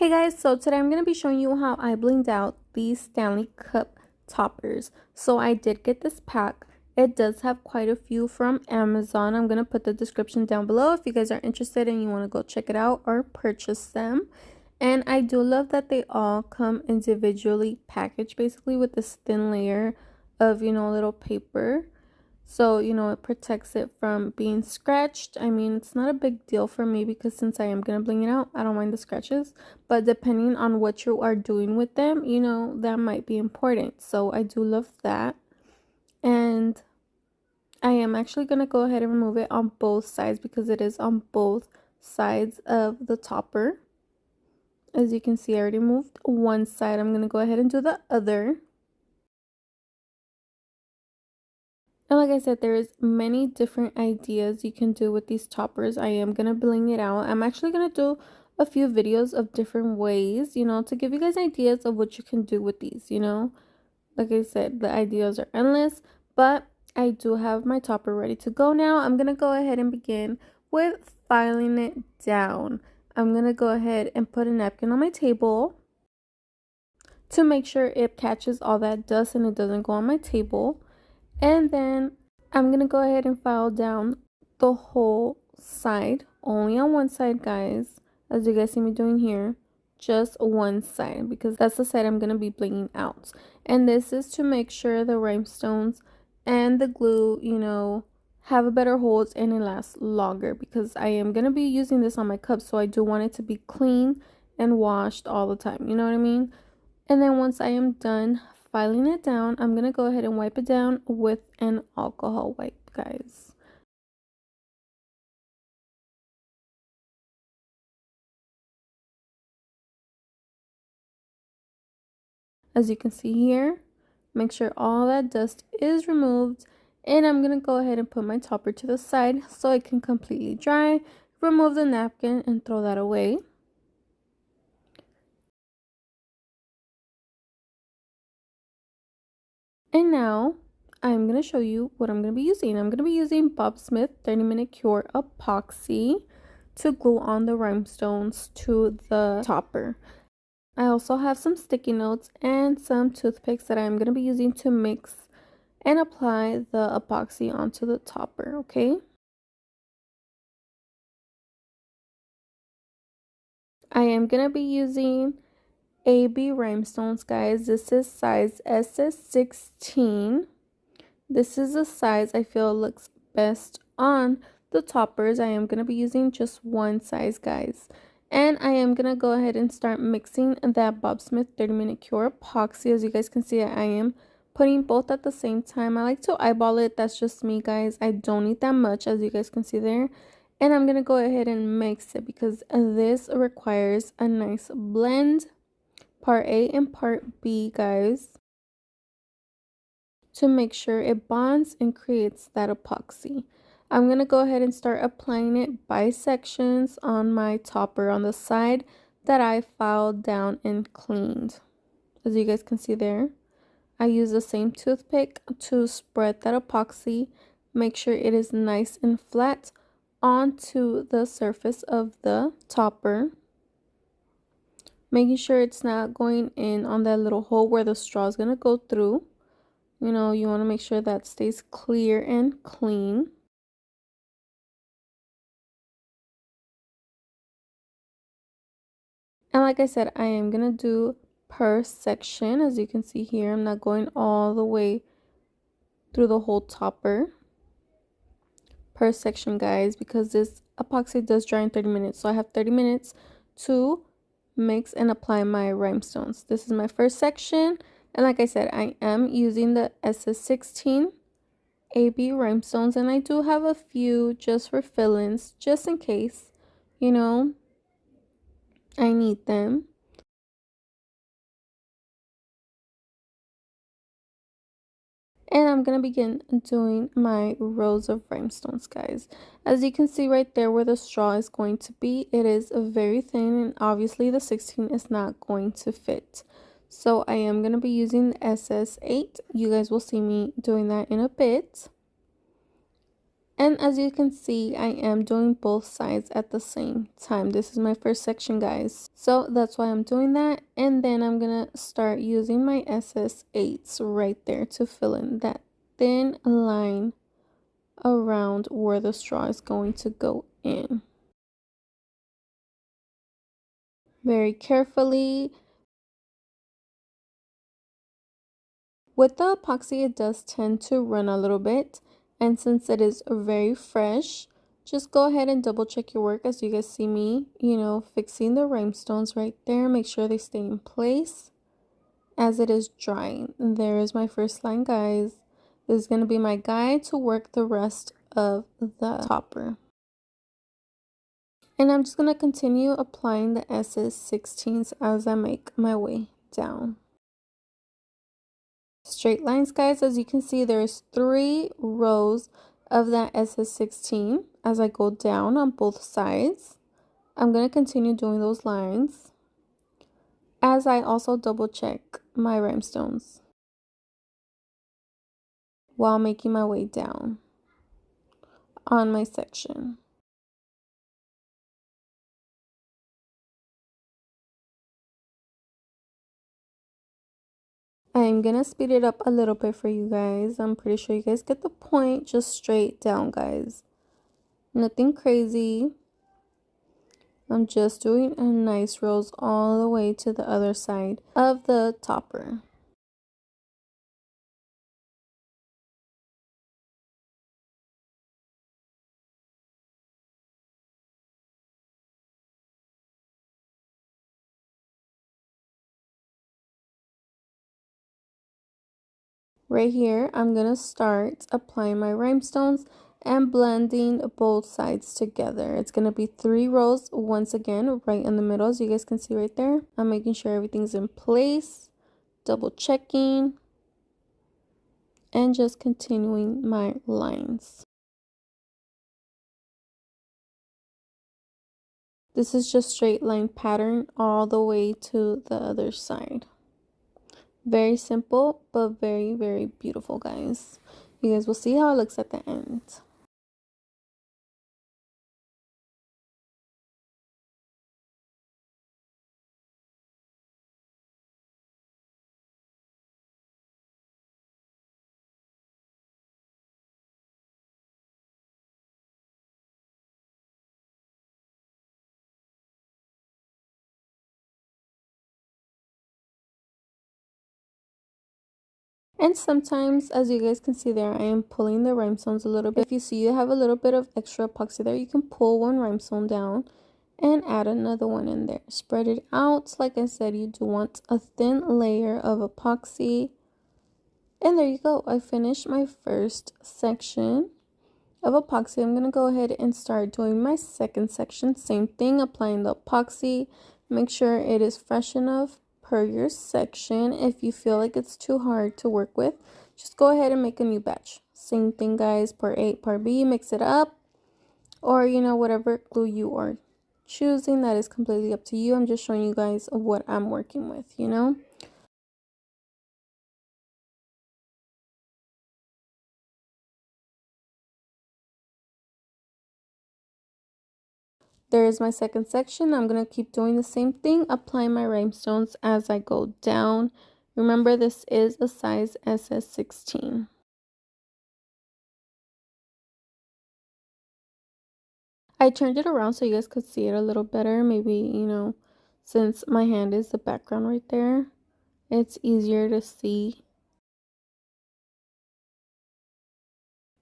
Hey guys, so today I'm going to be showing you how I blinged out these Stanley cup toppers. So I did get this pack. It does have quite a few from Amazon. I'm going to put the description down below if you guys are interested and you want to go check it out or purchase them. And I do love that they all come individually packaged basically with this thin layer of, little paper. So, it protects it from being scratched. I mean, it's not a big deal for me because since I am going to bling it out, I don't mind the scratches. But depending on what you are doing with them, that might be important. So I do love that. And I am actually going to go ahead and remove it on both sides because it is on both sides of the topper. As you can see, I already moved one side. I'm going to go ahead and do the other. And like I said, there's many different ideas you can do with these toppers. I am going to bling it out. I'm actually going to do a few videos of different ways, to give you guys ideas of what you can do with these, Like I said, the ideas are endless, but I do have my topper ready to go now. I'm going to go ahead and begin with filing it down. I'm going to go ahead and put a napkin on my table to make sure it catches all that dust and it doesn't go on my table. And then I'm going to go ahead and file down the whole side. Only on one side, guys. As you guys see me doing here. Just one side. Because that's the side I'm going to be blinging out. And this is to make sure the rhinestones and the glue, have a better hold and it lasts longer. Because I am going to be using this on my cup. So I do want it to be clean and washed all the time. You know what I mean? And then once I am done filing it down, I'm going to go ahead and wipe it down with an alcohol wipe, guys. As you can see here, make sure all that dust is removed. And I'm going to go ahead and put my topper to the side so it can completely dry. Remove the napkin and throw that away. And now I'm going to show you what I'm going to be using. I'm going to be using Bob Smith 30-minute cure epoxy to glue on the rhinestones to the topper. I also have some sticky notes and some toothpicks that I'm going to be using to mix and apply the epoxy onto the topper, okay? I am going to be using AB rhinestones, guys. This is size SS16. This is the size I feel looks best on the toppers. I am going to be using just one size, guys. And I am going to go ahead and start mixing that Bob Smith 30-minute cure epoxy. As you guys can see, I am putting both at the same time. I like to eyeball it. That's just me, guys. I don't need that much, as you guys can see there. And I'm going to go ahead and mix it because this requires a nice blend. Part A and part B, guys, to make sure it bonds and creates that epoxy. I'm going to go ahead and start applying it by sections on my topper on the side that I filed down and cleaned. As you guys can see there, I use the same toothpick to spread that epoxy. Make sure it is nice and flat onto the surface of the topper. Making sure it's not going in on that little hole where the straw is going to go through. You want to make sure that stays clear and clean. And like I said, I am going to do per section. As you can see here, I'm not going all the way through the whole topper. Per section, guys, because this epoxy does dry in 30 minutes. So I have 30 minutes to mix and apply my rhinestones. This is my first section. And like I said, I am using the SS16 AB rhinestones. And I do have a few just for fill-ins, just in case, I need them. And I'm going to begin doing my rows of rhinestones, guys. As you can see right there where the straw is going to be, it is very thin and obviously the 16 is not going to fit. So I am going to be using the SS8. You guys will see me doing that in a bit. And as you can see, I am doing both sides at the same time. This is my first section, guys. So that's why I'm doing that. And then I'm gonna start using my SS8s right there to fill in that thin line around where the straw is going to go in. Very carefully. With the epoxy, it does tend to run a little bit, and since it is very fresh, just go ahead and double check your work. As you guys see me, fixing the rhinestones right there. Make sure they stay in place as it is drying. There is my first line, guys. This is going to be my guide to work the rest of the topper. And I'm just going to continue applying the SS16s as I make my way down. Straight lines, guys. As you can see, there's 3 rows of that SS16 as I go down on both sides. I'm going to continue doing those lines as I also double check my rhinestones while making my way down on my section. I'm gonna speed it up a little bit for you guys. I'm pretty sure you guys get the point. Just straight down, guys. Nothing crazy. I'm just doing a nice rows all the way to the other side of the topper. Right here, I'm gonna start applying my rhinestones and blending both sides together. It's gonna be 3 rows once again, right in the middle, as you guys can see right there. I'm making sure everything's in place, double checking, and just continuing my lines. This is just straight line pattern all the way to the other side. Very simple, but very, very beautiful, guys. You guys will see how it looks at the end. And sometimes, as you guys can see there, I am pulling the rhinestones a little bit. If you see you have a little bit of extra epoxy there, you can pull one rhinestone down and add another one in there. Spread it out. Like I said, you do want a thin layer of epoxy. And there you go. I finished my first section of epoxy. I'm going to go ahead and start doing my second section. Same thing, applying the epoxy. Make sure it is fresh enough per your section. If you feel like it's too hard to work with, just go ahead and make a new batch. Same thing, guys, part A, part B, mix it up, or whatever glue you are choosing, that is completely up to you. I'm just showing you guys what I'm working with. There is my second section. I'm going to keep doing the same thing, applying my rhinestones as I go down. Remember, this is a size SS16. I turned it around so you guys could see it a little better. Maybe, since my hand is the background right there, it's easier to see.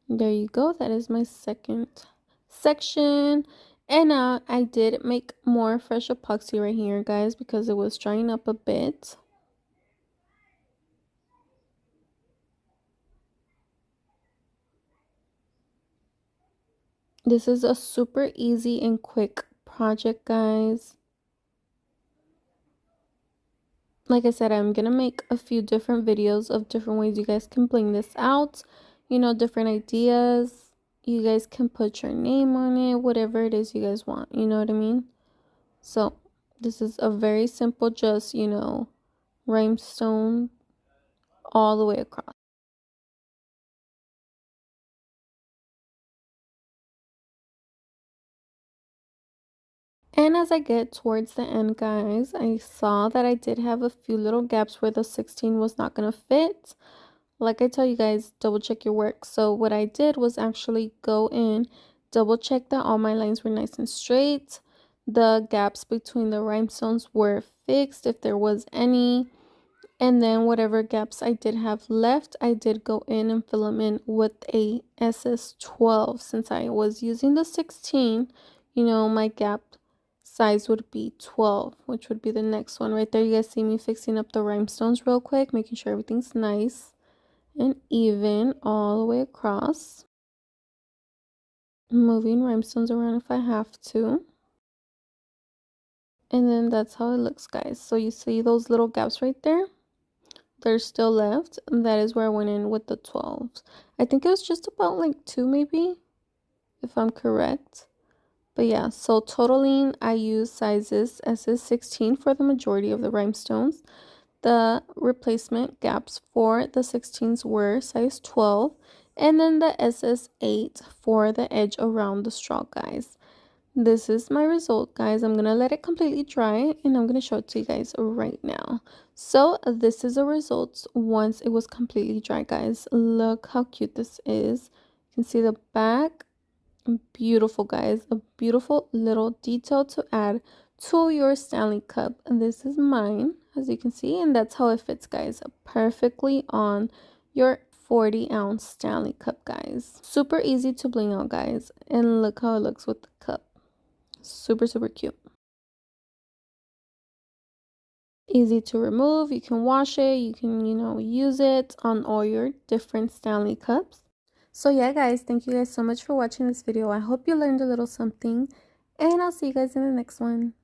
There you go. That is my second section. And now I did make more fresh epoxy right here, guys, because it was drying up a bit. This is a super easy and quick project, guys. Like I said, I'm gonna make a few different videos of different ways you guys can bling this out, different ideas. You guys can put your name on it, whatever it is you guys want, you know what I mean? So this is a very simple, just rhinestone all the way across. And as I get towards the end, guys, I saw that I did have a few little gaps where the 16 was not going to fit. Like I tell you guys, double check your work. So what I did was actually go in, double check that all my lines were nice and straight. The gaps between the rhinestones were fixed if there was any. And then whatever gaps I did have left, I did go in and fill them in with a SS12. Since I was using the 16, you know, my gap size would be 12, which would be the next one right there. You guys see me fixing up the rhinestones real quick, making sure everything's nice and even all the way across. Moving rhinestones around if I have to. And then that's how it looks, guys. So you see those little gaps right there? They're still left. And that is where I went in with the 12s. I think it was just about like 2 maybe, if I'm correct. But yeah, so totaling, I used sizes SS16 for the majority of the rhinestones. The replacement gaps for the 16s were size 12, and then the SS8 for the edge around the straw, guys. This is my result, guys. I'm gonna let it completely dry and I'm gonna show it to you guys right now. So this is a result once it was completely dry, guys. Look how cute this is. You can see the back. Beautiful, guys. A beautiful little detail to add to your Stanley cup. And this is mine, as you can see, and that's how it fits, guys, perfectly on your 40-ounce Stanley cup, guys. Super easy to bling out, guys, and look how it looks with the cup. Super, super cute. Easy to remove. You can wash it. You can, you know, use it on all your different Stanley cups. So yeah, guys, thank you guys so much for watching this video. I hope you learned a little something, and I'll see you guys in the next one.